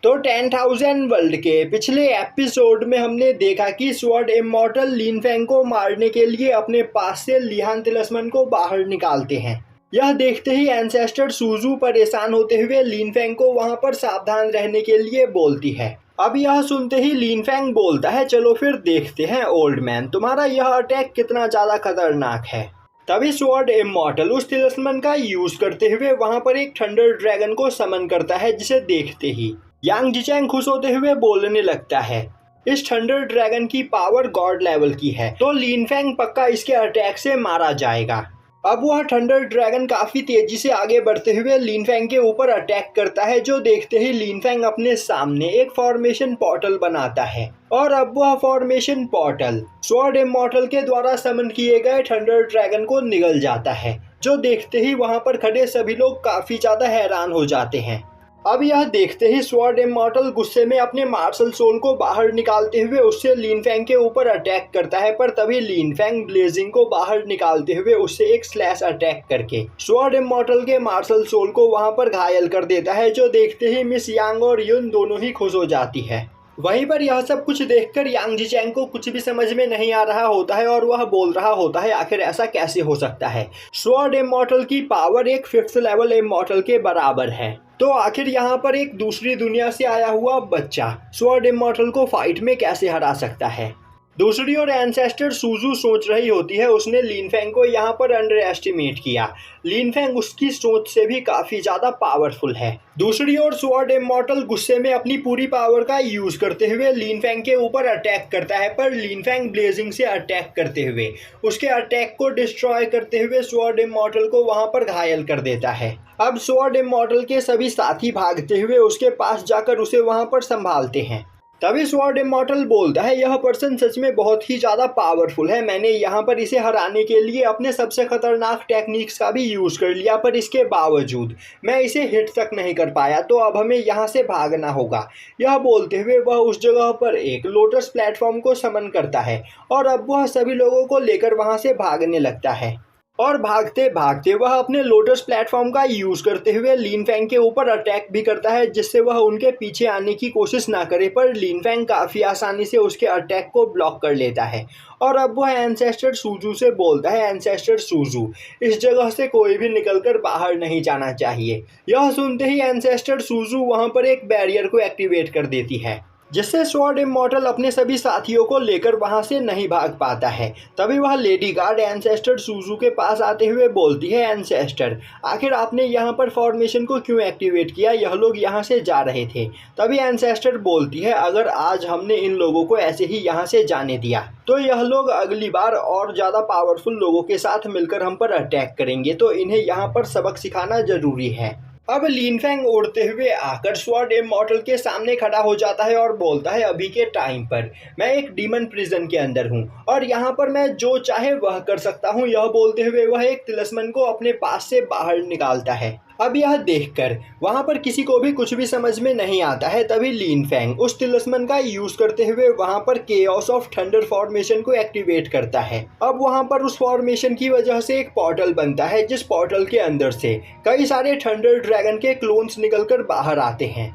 तो 10,000 वर्ल्ड के पिछले एपिसोड में हमने देखा कि स्वॉर्ड इमॉर्टल लिन फेंग को मारने के लिए अपने पास से लिहान तिलिस्मन को बाहर निकालते हैं। यह देखते ही एंसेस्टर सूजू परेशान होते हुए लिन फेंग को वहां पर सावधान रहने के लिए बोलती है। अब यह सुनते ही लिन फेंग बोलता है, चलो फिर देखते हैं ओल्ड मैन, तुम्हारा यह अटैक कितना ज्यादा खतरनाक है। तभी स्वॉर्ड इमॉर्टल उस तिलिस्मन का यूज करते हुए वहां पर एक थंडर ड्रैगन को समन करता है, जिसे देखते ही यांग जिचैंग खुश होते हुए बोलने लगता है, इस थंडर ड्रैगन की पावर गॉड लेवल की है, तो लिन फेंग पक्का इसके अटैक से मारा जाएगा। अब वह थंडर ड्रैगन काफी तेजी से आगे बढ़ते हुए लिन फेंग के ऊपर अटैक करता है, जो देखते ही लिन फेंग अपने सामने एक फॉर्मेशन पोर्टल बनाता है और अब वह फॉर्मेशन पोर्टल स्वॉर्ड इमॉर्टल के द्वारा समन किए गए थंडर ड्रैगन को निगल जाता है, जो देखते ही वहां पर खड़े सभी लोग काफी ज्यादा हैरान हो जाते हैं। अब यह देखते ही स्वॉर्ड इमॉर्टल गुस्से में अपने मार्शल सोल को बाहर निकालते हुए उससे लिन फेंग के ऊपर अटैक करता है, पर तभी लिन फेंग ब्लेजिंग को बाहर निकालते हुए उससे एक स्लैश अटैक करके स्वॉर्ड इमॉर्टल के मार्शल सोल को वहां पर घायल कर देता है, जो देखते ही मिस यांग और युन दोनों ही खुश हो जाती है। वहीं पर यह सब कुछ देखकर यांग जिचैंग को कुछ भी समझ में नहीं आ रहा होता है और वह बोल रहा होता है, आखिर ऐसा कैसे हो सकता है, स्वॉर्ड इमॉर्टल की पावर एक 5th लेवल इमॉर्टल के बराबर है, तो आखिर यहाँ पर एक दूसरी दुनिया से आया हुआ बच्चा स्वॉर्ड इमॉर्टल को फाइट में कैसे हरा सकता है। दूसरी ओर एंसेस्टर सूजू सोच रही होती है, उसने लिन फेंग को यहाँ पर अंडर एस्टिमेट किया, लिन फेंग उसकी सोच से भी काफी ज्यादा पावरफुल है। दूसरी ओर स्वॉर्ड इमॉर्टल गुस्से में अपनी पूरी पावर का यूज करते हुए लिन फेंग के ऊपर अटैक करता है, पर लिन फेंग ब्लेजिंग से अटैक करते हुए उसके अटैक को डिस्ट्रॉय करते हुए स्वॉर्ड इमॉर्टल को वहां पर घायल कर देता है। अब स्वॉर्ड इमॉर्टल के सभी साथी भागते हुए उसके पास जाकर उसे वहां पर संभालते हैं। तभी स्वॉर्ड इमॉर्टल बोलता है, यह पर्सन सच में बहुत ही ज़्यादा पावरफुल है, मैंने यहाँ पर इसे हराने के लिए अपने सबसे खतरनाक टेक्निक्स का भी यूज़ कर लिया, पर इसके बावजूद मैं इसे हिट तक नहीं कर पाया, तो अब हमें यहाँ से भागना होगा। यह बोलते हुए वह उस जगह पर एक लोटस प्लेटफॉर्म को समन करता है और अब वह सभी लोगों को लेकर वहाँ से भागने लगता है और भागते भागते वह अपने लोटस प्लेटफॉर्म का यूज करते हुए लिन फेंग के ऊपर अटैक भी करता है, जिससे वह उनके पीछे आने की कोशिश ना करे, पर लिन फेंग काफी आसानी से उसके अटैक को ब्लॉक कर लेता है। और अब वह एंसेस्टर सूजू से बोलता है, एंसेस्टर सूजू, इस जगह से कोई भी निकलकर बाहर नहीं जाना चाहिए। यह सुनते ही एंसेस्टर सूजू वहां पर एक बैरियर को एक्टिवेट कर देती है, जिससे स्वॉर्ड इमॉर्टल अपने सभी साथियों को लेकर वहां से नहीं भाग पाता है। तभी वह लेडी गार्ड एंसेस्टर सूजू के पास आते हुए बोलती है, एंसेस्टर, आखिर आपने यहाँ पर फॉर्मेशन को क्यों एक्टिवेट किया, यह लोग यहाँ से जा रहे थे। तभी एंसेस्टर बोलती है, अगर आज हमने इन लोगों को ऐसे ही यहाँ से जाने दिया तो यह लोग अगली बार और ज़्यादा पावरफुल लोगों के साथ मिलकर हम पर अटैक करेंगे, तो इन्हें यहाँ पर सबक सिखाना जरूरी है। अब लिन फेंग उड़ते हुए आकर स्वॉर्ड इमॉर्टल के सामने खड़ा हो जाता है और बोलता है, अभी के टाइम पर मैं एक डीमन प्रिजन के अंदर हूँ और यहाँ पर मैं जो चाहे वह कर सकता हूँ। यह बोलते हुए वह एक तिलिस्मन को अपने पास से बाहर निकालता है। अब यह देखकर वहां पर किसी को भी कुछ भी समझ में नहीं आता है। तभी लिन फेंग उस तिलिस्मन का यूज करते हुए वहां पर केओस ऑफ थंडर फॉर्मेशन को एक्टिवेट करता है। अब वहां पर उस फॉर्मेशन की वजह से एक पोर्टल बनता है, जिस पोर्टल के अंदर से कई सारे थंडर ड्रैगन के क्लोन्स निकलकर बाहर आते हैं।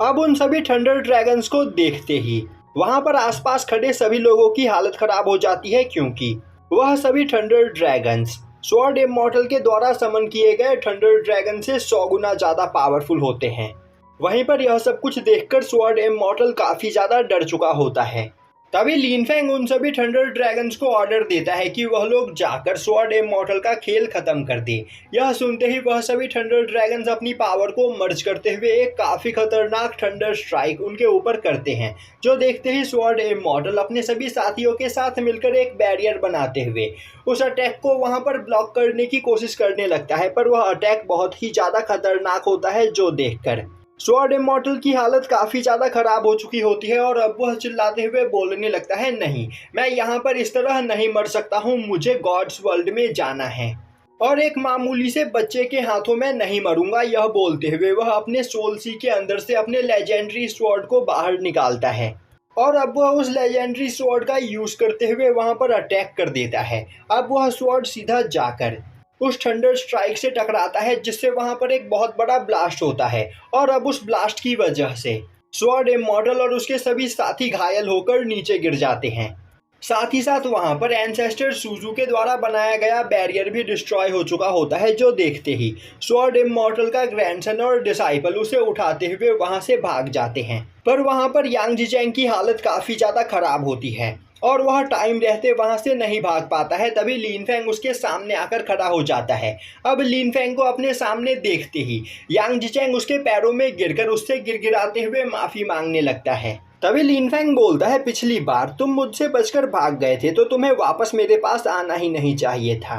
अब उन सभी थंडर ड्रैगन्स को देखते ही वहां पर आसपास खड़े सभी लोगों की हालत खराब हो जाती है, क्योंकि वह सभी थंडर ड्रैगन्स स्वॉर्ड इमॉर्टल के द्वारा समन किए गए थंडर ड्रैगन से 100 गुना ज्यादा पावरफुल होते हैं। वहीं पर यह सब कुछ देखकर स्वॉर्ड इमॉर्टल काफी ज्यादा डर चुका होता है। तभी लिन फेंग उन सभी थंडर ड्रैगन्स को ऑर्डर देता है कि वह लोग जाकर स्वॉर्ड इमॉर्टल का खेल खत्म कर दे। यह सुनते ही वह सभी थंडर ड्रैगन्स अपनी पावर को मर्ज करते हुए एक काफी खतरनाक थंडर स्ट्राइक उनके ऊपर करते हैं, जो देखते ही स्वॉर्ड इमॉर्टल अपने सभी साथियों के साथ मिलकर एक बैरियर बनाते हुए उस अटैक को वहां पर ब्लॉक करने की कोशिश करने लगता है, पर वह अटैक बहुत ही ज्यादा खतरनाक होता है, जो देखकर स्वॉर्ड इमॉर्टल की हालत काफी ज्यादा खराब हो चुकी होती है और अब वह चिल्लाते हुए बोलने लगता है, नहीं, मैं यहाँ पर इस तरह नहीं मर सकता हूँ, मुझे गॉड्स वर्ल्ड में जाना है और एक मामूली से बच्चे के हाथों में नहीं मरूंगा। यह बोलते हुए वह अपने सोल सी के अंदर से अपने लेजेंडरी स्वॉर्ड को बाहर निकालता है और अब वह उस लेजेंडरी स्वॉर्ड का यूज करते हुए वहां पर अटैक कर देता है। अब वह स्वॉर्ड सीधा जाकर उस थंडर स्ट्राइक से टकराता है, जिससे वहां पर एक बहुत बड़ा ब्लास्ट होता है और अब उस ब्लास्ट की वजह से स्वॉर्ड इमॉर्टल और उसके सभी साथी घायल होकर नीचे गिर जाते हैं। साथ ही साथ वहां पर एंसेस्टर सूजू के द्वारा बनाया गया बैरियर भी डिस्ट्रॉय हो चुका होता है, जो देखते ही स्वॉर्ड इमॉर्टल का ग्रैंडसन और डिसाइपल उसे उठाते हुए वहां से भाग जाते हैं। पर वहां पर यांग जिचेंग की हालत काफी ज्यादा खराब होती है और वह टाइम रहते वहां से नहीं भाग पाता है। तभी लिन फेंग उसके सामने आकर खड़ा हो जाता है। अब लिन फेंग को अपने सामने देखते ही यांग जिचेंग उसके पैरों में गिरकर उससे गिड़गिड़ाते हुए माफी मांगने लगता है। तभी लिन फेंग बोलता है, पिछली बार तुम मुझसे बचकर भाग गए थे तो तुम्हें वापस मेरे पास आना ही नहीं चाहिए था।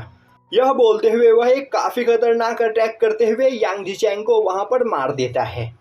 यह बोलते हुए वह एक काफी खतरनाक अटैक करते हुए यांग जिचेंग को वहां पर मार देता है।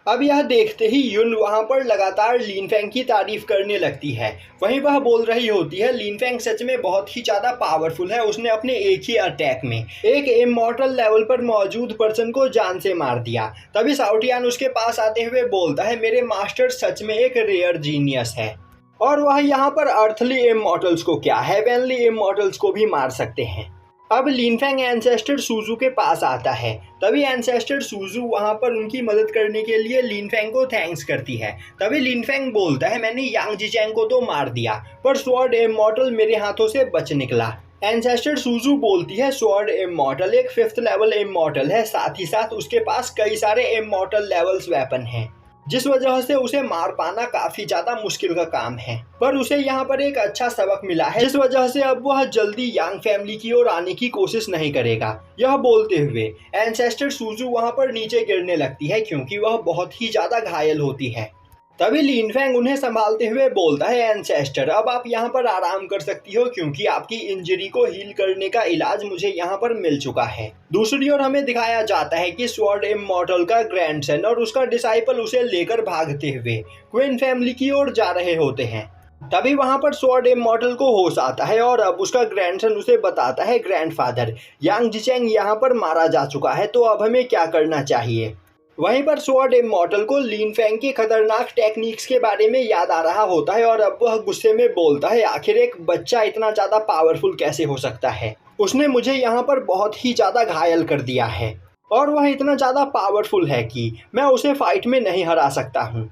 अब यह देखते ही युन वहां पर लगातार लिन फेंग की तारीफ करने लगती है। वहीं वह बोल रही होती है, लिन फेंग सच में बहुत ही ज्यादा पावरफुल है। उसने अपने एक ही अटैक में एक इमॉर्टल लेवल पर मौजूद पर्सन को जान से मार दिया। तभी साउटियान उसके पास आते हुए बोलता है, मेरे मास्टर सच में एक रेयर जीनियस है और वह यहाँ पर अर्थली इमॉर्टल्स को क्या हेवेनली इमॉर्टल्स को भी मार सकते हैं। अब लिन फेंग एंसेस्टर सूजू के पास आता है। तभी एंसेस्टर सूजू वहां पर उनकी मदद करने के लिए लिन फेंग को थैंक्स करती है। तभी लिन फेंग बोलता है, मैंने यांग जिचेंग को तो मार दिया पर स्वॉर्ड इमॉर्टल मेरे हाथों से बच निकला। एंसेस्टर सूजू बोलती है, स्वॉर्ड इमॉर्टल एक 5th लेवल इमॉर्टल है, साथ ही साथ उसके पास कई सारे इमॉर्टल लेवल्स वेपन हैं, जिस वजह से उसे मार पाना काफी ज्यादा मुश्किल का काम है। पर उसे यहाँ पर एक अच्छा सबक मिला है, जिस वजह से अब वह जल्दी यांग फैमिली की ओर आने की कोशिश नहीं करेगा। यह बोलते हुए एंसेस्टर सूजू वहां पर नीचे गिरने लगती है क्योंकि वह बहुत ही ज्यादा घायल होती है। तभी लिन फेंग उन्हें संभालते हुए बोलता है, एंसेस्टर अब आप यहाँ पर आराम कर सकती हो क्योंकि आपकी इंजरी को हील करने का इलाज मुझे यहाँ पर मिल चुका है। दूसरी ओर हमें दिखाया जाता है कि स्वॉर्ड इमॉर्टल का ग्रैंडसन और उसका डिसाइपल उसे लेकर भागते हुए क्वीन फैमिली की ओर जा रहे होते हैं। तभी वहां पर स्वॉर्ड इमॉर्टल को होश आता है और अब उसका ग्रैंडसन उसे बताता है, ग्रैंडफादर यांग जिचेंग यहाँ पर मारा जा चुका है, तो अब हमें क्या करना चाहिए। वहीं पर स्वॉर्ड इमॉर्टल को लिन फेंग की खतरनाक टेक्निक्स के बारे में याद आ रहा होता है और अब वह गुस्से में बोलता है, आखिर एक बच्चा इतना ज़्यादा पावरफुल कैसे हो सकता है। उसने मुझे यहाँ पर बहुत ही ज़्यादा घायल कर दिया है और वह इतना ज़्यादा पावरफुल है कि मैं उसे फाइट में नहीं हरा सकता हूँ।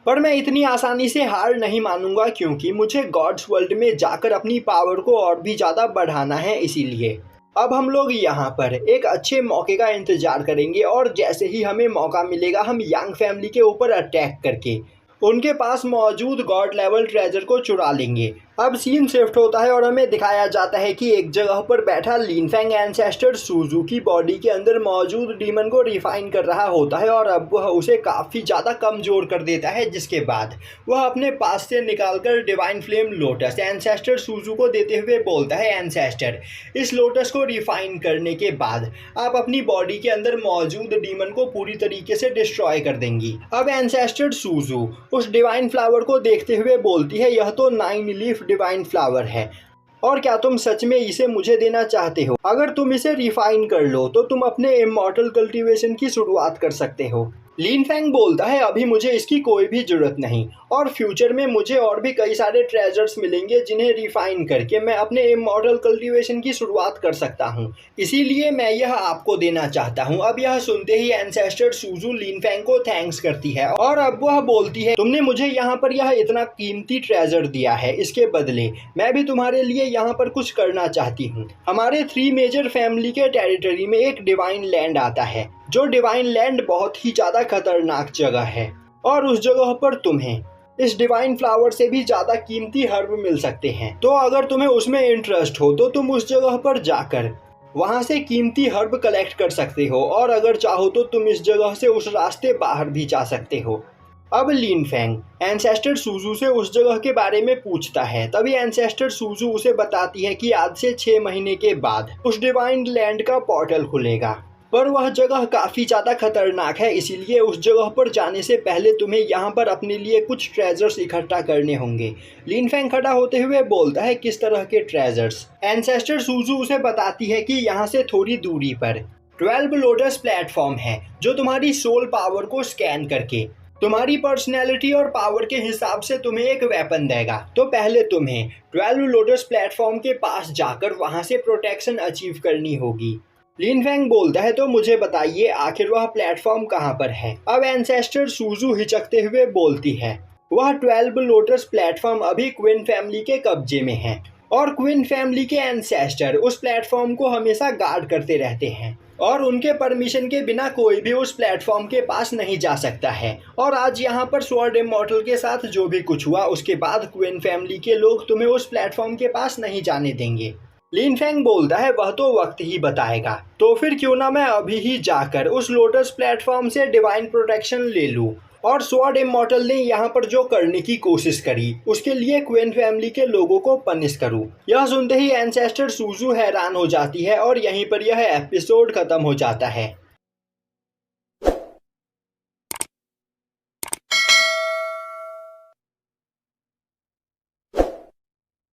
पर मैं इतनी आसानी से हार नहीं मानूंगा क्योंकि मुझे गॉड्स वर्ल्ड में जाकर अपनी पावर को और भी ज़्यादा बढ़ाना है। इसीलिए अब हम लोग यहाँ पर एक अच्छे मौके का इंतजार करेंगे और जैसे ही हमें मौका मिलेगा हम यांग फैमिली के ऊपर अटैक करके उनके पास मौजूद गॉड लेवल ट्रेजर को चुरा लेंगे। अब सीन शिफ्ट होता है और हमें दिखाया जाता है कि एक जगह पर बैठा लिन फेंग एंसेस्टर सूजू की बॉडी के अंदर मौजूद डीमन को रिफाइन कर रहा होता है और अब वह उसे काफ़ी ज़्यादा कमज़ोर कर देता है, जिसके बाद वह अपने पास से निकालकर डिवाइन फ्लेम लोटस एंसेस्टर सूजू को देते हुए बोलता है, एंसेस्टर इस लोटस को रिफाइन करने के बाद आप अपनी बॉडी के अंदर मौजूद डीमन को पूरी तरीके से डिस्ट्रॉय कर देंगी। अब एंसेस्टर सूजू उस डिवाइन फ्लावर को देखते हुए बोलती है, यह तो 9 लीफ डिवाइन फ्लावर है और क्या तुम सच में इसे मुझे देना चाहते हो। अगर तुम इसे रिफाइन कर लो तो तुम अपने इमॉर्टल कल्टीवेशन की शुरुआत कर सकते हो। लिन फेंग बोलता है, अभी मुझे इसकी कोई भी जरूरत नहीं और फ्यूचर में मुझे और भी कई सारे ट्रेजर्स मिलेंगे जिन्हें रिफाइन करके मैं अपने इमॉर्टल कल्टीवेशन की शुरुआत कर सकता हूँ, इसीलिए मैं यह आपको देना चाहता हूँ। अब यह सुनते ही एंसेस्टर सूजू लिन फेंग को थैंक्स करती है और अब वह बोलती है, तुमने मुझे यहाँ पर यह इतना कीमती ट्रेजर दिया है, इसके बदले मैं भी तुम्हारे लिए यहाँ पर कुछ करना चाहती हूँ। हमारे 3 मेजर फैमिली के टेरिटरी में एक डिवाइन लैंड आता है, जो डिवाइन लैंड बहुत ही ज़्यादा खतरनाक जगह है और उस जगह पर तुम्हें इस डिवाइन फ्लावर से भी ज़्यादा कीमती हर्ब मिल सकते हैं। तो अगर तुम्हें उसमें इंटरेस्ट हो तो तुम उस जगह पर जाकर वहाँ से कीमती हर्ब कलेक्ट कर सकते हो और अगर चाहो तो तुम इस जगह से उस रास्ते बाहर भी जा सकते हो। अब लिन फेंग एंसेस्टर सूजू से उस जगह के बारे में पूछता है। तभी एंसेस्टर सूजू उसे बताती है कि आज से 6 महीने के बाद उस डिवाइन लैंड का पोर्टल खुलेगा, पर वह जगह काफ़ी ज़्यादा खतरनाक है, इसीलिए उस जगह पर जाने से पहले तुम्हें यहाँ पर अपने लिए कुछ ट्रेजर्स इकट्ठा करने होंगे। लिन फेंग खड़ा होते हुए बोलता है, किस तरह के ट्रेजर्स। एंसेस्टर सूजू उसे बताती है कि यहाँ से थोड़ी दूरी पर 12 लोटस प्लेटफॉर्म है जो तुम्हारी सोल पावर को स्कैन करके तुम्हारी पर्सनैलिटी और पावर के हिसाब से तुम्हें एक वेपन देगा। तो पहले तुम्हें 12 लोटस प्लेटफॉर्म के पास जाकर वहाँ से प्रोटेक्शन अचीव करनी होगी। लिन फैंग बोलता है तो मुझे बताइए आखिर वह प्लेटफॉर्म कहाँ पर है। अब एंसेस्टर सूजू हिचकते हुए बोलती है वह 12 लोटस प्लेटफॉर्म अभी क्वीन फैमिली के कब्जे में है और क्वीन फैमिली के एंसेस्टर उस प्लेटफॉर्म को हमेशा गार्ड करते रहते हैं और उनके परमिशन के बिना कोई भी उस प्लेटफॉर्म के पास नहीं जा सकता है। और आज यहाँ पर स्वॉर्ड इमॉर्टल के साथ जो भी कुछ हुआ उसके बाद क्वीन फैमिली के लोग तुम्हें उस प्लेटफॉर्म के पास नहीं जाने देंगे। लिन फैंग बोलता है वह तो वक्त ही बताएगा, तो फिर क्यों ना मैं अभी ही जाकर उस लोटस प्लेटफॉर्म से डिवाइन प्रोटेक्शन ले लूं। और स्वॉर्ड इमॉर्टल ने यहाँ पर जो करने की कोशिश करी उसके लिए क्वीन फैमिली के लोगों को पनिश करूं। यह सुनते ही एंसेस्टर सूजू हैरान हो जाती है और यहीं पर यह एपिसोड खत्म हो जाता है।